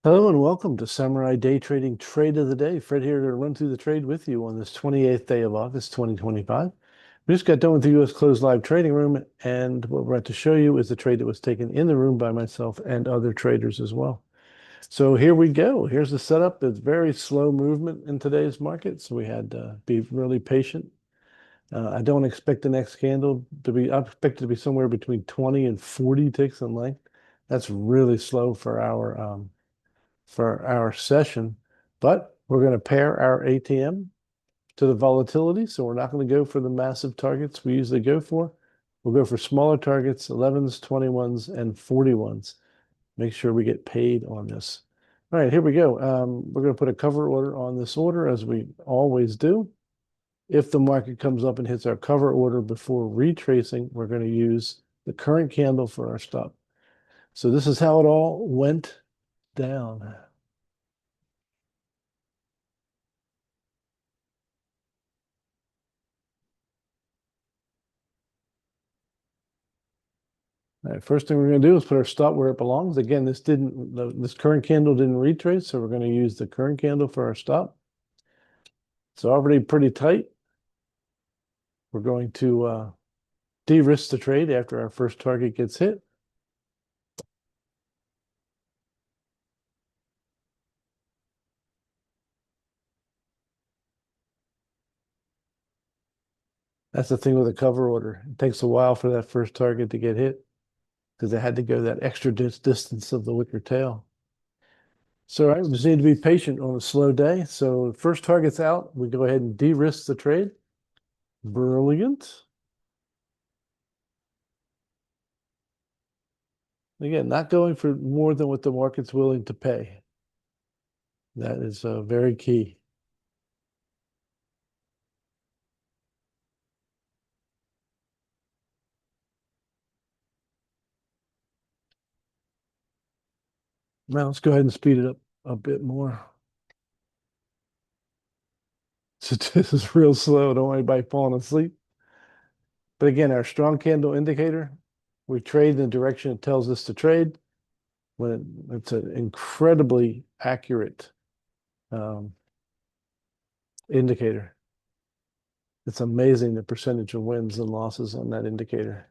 Hello and welcome to Samurai Day Trading Trade of the Day. Fred here to run through the trade with you on this 28th day of August 2025. We just got done with the U.S. closed live trading room, and what we're about to show you is the trade that was taken in the room by myself and other traders as well. So here we go. Here's the setup. It's very slow movement in today's market, so we had to be really patient. I don't expect the next candle to be, I expect it to be somewhere between 20 and 40 ticks in length. That's really slow for our session, but we're going to pair our ATM to the volatility. So we're not going to go for the massive targets we usually go for. We'll go for smaller targets, 11s, 21s, and 41s. Make sure we get paid on this. All right, here we go. We're going to put a cover order on this order as we always do. If the market comes up and hits our cover order before retracing, we're going to use the current candle for our stop. So this is how it all went down. All right, first thing we're going to do is put our stop where it belongs. Again, this current candle didn't retrace, so we're going to use the current candle for our stop. It's already pretty tight. We're going to de-risk the trade after our first target gets hit. That's the thing with a cover order. It takes a while for that first target to get hit because they had to go that extra distance of the wicker tail. So I just need to be patient on a slow day. So first target's out. We go ahead and de-risk the trade. Brilliant. Again, not going for more than what the market's willing to pay. That is very key. Now let's go ahead and speed it up a bit more. So this is real slow. Don't worry about falling asleep. But again, our strong candle indicator, we trade in the direction it tells us to trade. It's an incredibly accurate um, indicator. It's amazing the percentage of wins and losses on that indicator.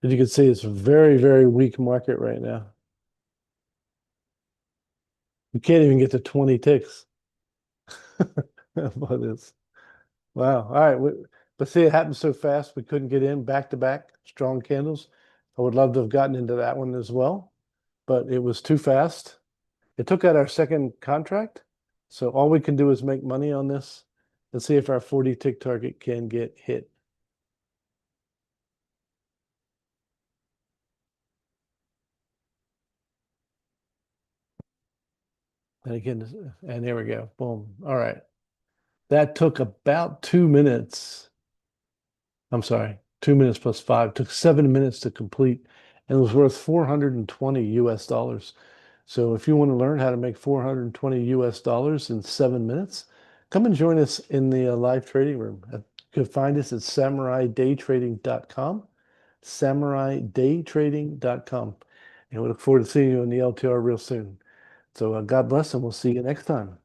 As you can see, it's a very, very weak market right now. You can't even get to 20 ticks. But it's wow. All right. Let's see, it happened so fast we couldn't get in back to back strong candles. I would love to have gotten into that one as well, but it was too fast. It took out our second contract. So all we can do is make money on this. Let's see if our 40 tick target can get hit. And again, and there we go. Boom. All right. That took about 2 minutes. I'm sorry, 2 minutes plus five. Took 7 minutes to complete and was worth 420 US dollars. So if you want to learn how to make 420 US dollars in 7 minutes, come and join us in the live trading room. You can find us at samuraidaytrading.com, samuraidaytrading.com. And we look forward to seeing you in the LTR real soon. So God bless, and we'll see you next time.